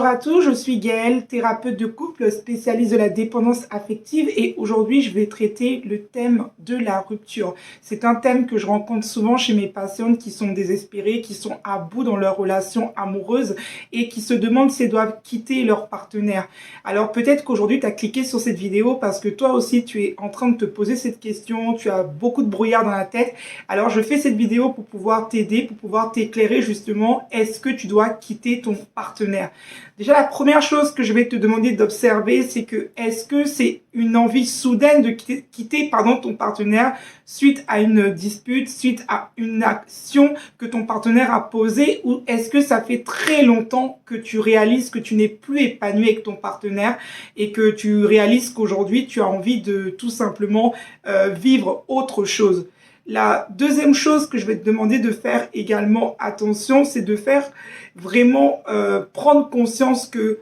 à tous, je suis Gaëlle, thérapeute de couple, spécialiste de la dépendance affective et aujourd'hui je vais traiter le thème de la rupture. C'est un thème que je rencontre souvent chez mes patientes qui sont désespérées, qui sont à bout dans leur relation amoureuse et qui se demandent si elles doivent quitter leur partenaire. Alors peut-être qu'aujourd'hui tu as cliqué sur cette vidéo parce que toi aussi tu es en train de te poser cette question, tu as beaucoup de brouillard dans la tête. Alors je fais cette vidéo pour pouvoir t'aider, pour pouvoir t'éclairer justement, est-ce que tu dois quitter ton partenaire? Déjà, la première chose que je vais te demander d'observer, c'est que est-ce que c'est une envie soudaine de quitter ton partenaire suite à une dispute, suite à une action que ton partenaire a posée, ou est-ce que ça fait très longtemps que tu réalises que tu n'es plus épanoui avec ton partenaire et que tu réalises qu'aujourd'hui tu as envie de tout simplement vivre autre chose? La deuxième chose que je vais te demander de faire également attention, c'est de faire vraiment prendre conscience que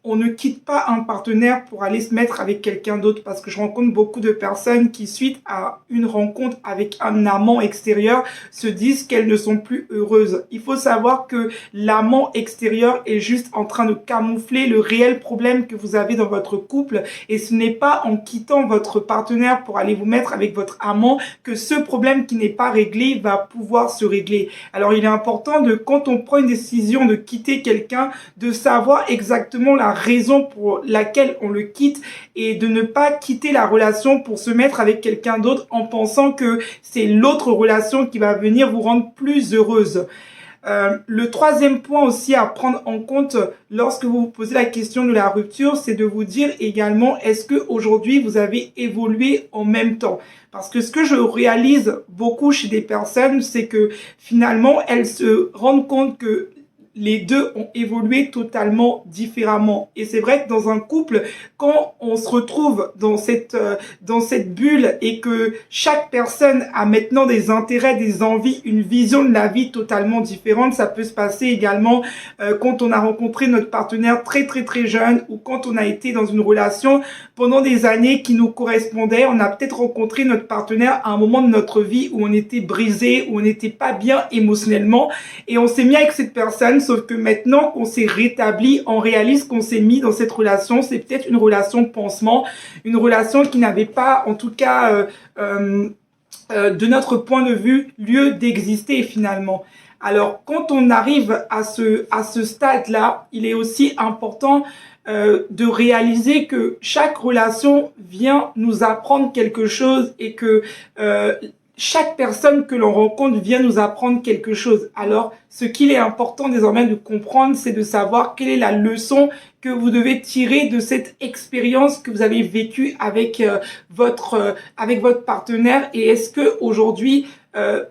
on ne quitte pas un partenaire pour aller se mettre avec quelqu'un d'autre, parce que je rencontre beaucoup de personnes qui, suite à une rencontre avec un amant extérieur, se disent qu'elles ne sont plus heureuses. Il faut savoir que l'amant extérieur est juste en train de camoufler le réel problème que vous avez dans votre couple, et ce n'est pas en quittant votre partenaire pour aller vous mettre avec votre amant que ce problème qui n'est pas réglé va pouvoir se régler. Alors il est important de, quand on prend une décision de quitter quelqu'un, de savoir exactement la raison pour laquelle on le quitte et de ne pas quitter la relation pour se mettre avec quelqu'un d'autre en pensant que c'est l'autre relation qui va venir vous rendre plus heureuse. Le troisième point aussi à prendre en compte lorsque vous vous posez la question de la rupture, c'est de vous dire également, est-ce que aujourd'hui vous avez évolué en même temps? Parce que ce que je réalise beaucoup chez des personnes, c'est que finalement elles se rendent compte que les deux ont évolué totalement différemment. Et c'est vrai que dans un couple, quand on se retrouve dans cette bulle et que chaque personne a maintenant des intérêts, des envies, une vision de la vie totalement différente, ça peut se passer également quand on a rencontré notre partenaire très jeune, ou quand on a été dans une relation pendant des années qui nous correspondait. On a peut-être rencontré notre partenaire à un moment de notre vie où on était brisé, où on n'était pas bien émotionnellement, et on s'est mis avec cette personne. Sauf que maintenant qu'on s'est rétabli, on réalise qu'on s'est mis dans cette relation. C'est peut-être une relation pansement, une relation qui n'avait pas, en tout cas, de notre point de vue, lieu d'exister finalement. Alors, quand on arrive à ce stade-là, il est aussi important de réaliser que chaque relation vient nous apprendre quelque chose et que chaque personne que l'on rencontre vient nous apprendre quelque chose. Alors, ce qu'il est important désormais de comprendre, c'est de savoir quelle est la leçon que vous devez tirer de cette expérience que vous avez vécue avec votre partenaire. Et est-ce que aujourd'hui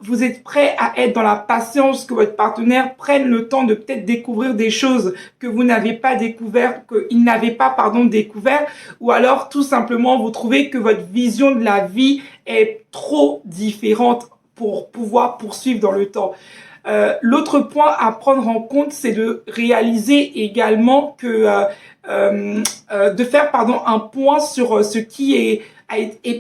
vous êtes prêt à être dans la patience, que votre partenaire prenne le temps de peut-être découvrir des choses que vous n'avez pas découvert, qu'il n'avait pas, découvert, ou alors tout simplement vous trouvez que votre vision de la vie est trop différente pour pouvoir poursuivre dans le temps. L'autre point à prendre en compte, c'est de réaliser également que de faire un point sur ce qui est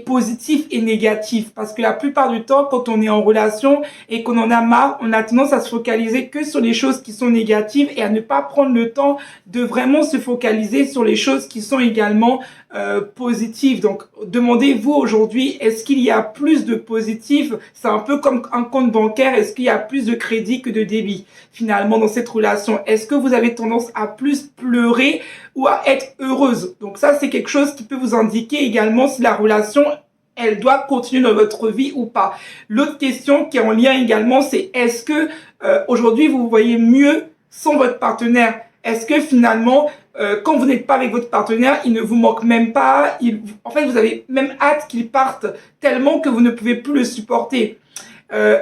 positif et négatif, parce que la plupart du temps, quand on est en relation et qu'on en a marre, on a tendance à se focaliser que sur les choses qui sont négatives et à ne pas prendre le temps de vraiment se focaliser sur les choses qui sont également positives. Donc, demandez-vous aujourd'hui, est-ce qu'il y a plus de positif? C'est un peu comme un compte bancaire, est-ce qu'il y a plus de crédit que de débit finalement dans cette relation? Est-ce que vous avez tendance à plus pleurer ou à être heureuse? Donc ça, c'est quelque chose qui peut vous indiquer également si la relation, elle doit continuer dans votre vie ou pas. L'autre question qui est en lien également, c'est est-ce que aujourd'hui vous voyez mieux sans votre partenaire? Est-ce que finalement, quand vous n'êtes pas avec votre partenaire, il ne vous manque même pas, en fait vous avez même hâte qu'il parte tellement que vous ne pouvez plus le supporter?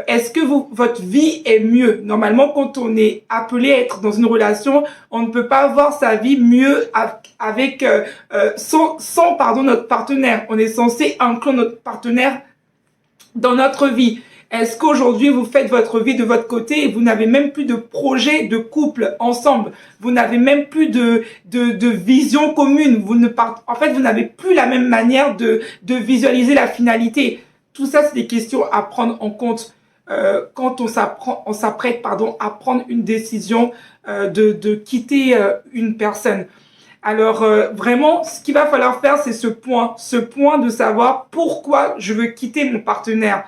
Est-ce que votre vie est mieux? Normalement, quand on est appelé à être dans une relation, on ne peut pas avoir sa vie mieux avec sans notre partenaire. On est censé inclure notre partenaire dans notre vie. Est-ce qu'aujourd'hui, vous faites votre vie de votre côté et vous n'avez même plus de projet de couple ensemble? Vous n'avez même plus de vision commune. En fait, vous n'avez plus la même manière de visualiser la finalité. Tout ça, c'est des questions à prendre en compte. quand on s'apprête, à prendre une décision de quitter une personne. Alors vraiment, ce qu'il va falloir faire, c'est ce point de savoir pourquoi je veux quitter mon partenaire.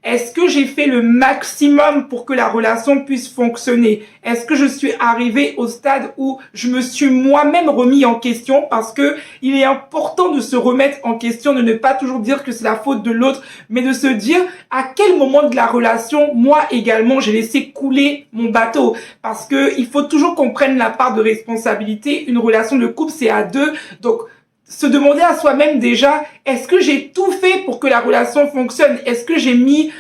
Est-ce que j'ai fait le maximum pour que la relation puisse fonctionner? Est-ce que je suis arrivée au stade où je me suis moi-même remis en question? Parce que il est important de se remettre en question, de ne pas toujours dire que c'est la faute de l'autre, mais de se dire à quel moment de la relation, moi également, j'ai laissé couler mon bateau. Parce que il faut toujours qu'on prenne la part de responsabilité. Une relation de couple, c'est à deux. Donc, se demander à soi-même déjà, est-ce que j'ai tout fait pour que la relation fonctionne? Est-ce que j'ai mis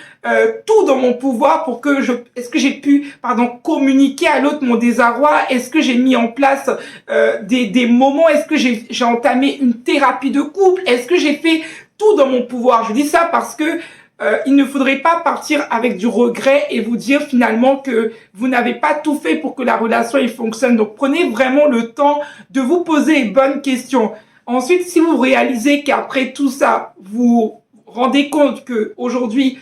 tout dans mon pouvoir pour que est-ce que j'ai pu, communiquer à l'autre mon désarroi? Est-ce que j'ai mis en place des moments? Est-ce que j'ai entamé une thérapie de couple? Est-ce que j'ai fait tout dans mon pouvoir? Je dis ça parce que il ne faudrait pas partir avec du regret et vous dire finalement que vous n'avez pas tout fait pour que la relation fonctionne. Donc prenez vraiment le temps de vous poser les bonnes questions. Ensuite, si vous réalisez qu'après tout ça, vous rendez compte que aujourd'hui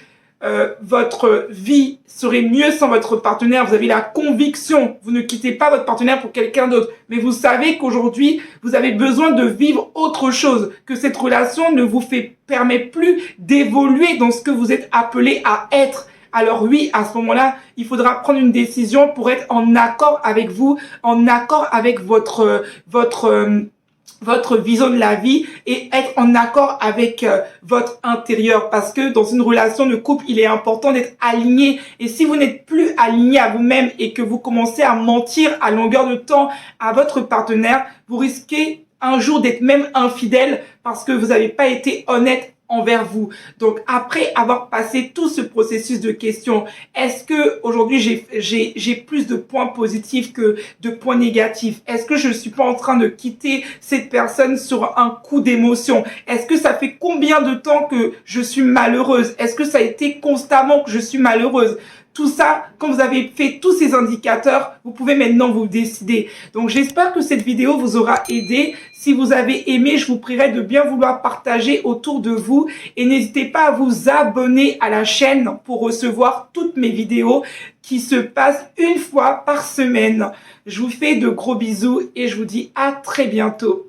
votre vie serait mieux sans votre partenaire, vous avez la conviction, vous ne quittez pas votre partenaire pour quelqu'un d'autre, mais vous savez qu'aujourd'hui, vous avez besoin de vivre autre chose, que cette relation ne vous permet plus d'évoluer dans ce que vous êtes appelé à être. Alors oui, à ce moment-là, il faudra prendre une décision pour être en accord avec vous, en accord avec votre vision de la vie et être en accord avec votre intérieur, parce que dans une relation de couple, il est important d'être aligné, et si vous n'êtes plus aligné à vous-même et que vous commencez à mentir à longueur de temps à votre partenaire, vous risquez un jour d'être même infidèle parce que vous n'avez pas été honnête envers vous. Donc après avoir passé tout ce processus de questions, est-ce que aujourd'hui j'ai plus de points positifs que de points négatifs? Est-ce que je ne suis pas en train de quitter cette personne sur un coup d'émotion? Est-ce que ça fait combien de temps que je suis malheureuse? Est-ce que ça a été constamment que je suis malheureuse? Tout ça, quand vous avez fait tous ces indicateurs, vous pouvez maintenant vous décider. Donc, j'espère que cette vidéo vous aura aidé. Si vous avez aimé, je vous prierai de bien vouloir partager autour de vous. Et n'hésitez pas à vous abonner à la chaîne pour recevoir toutes mes vidéos qui se passent une fois par semaine. Je vous fais de gros bisous et je vous dis à très bientôt.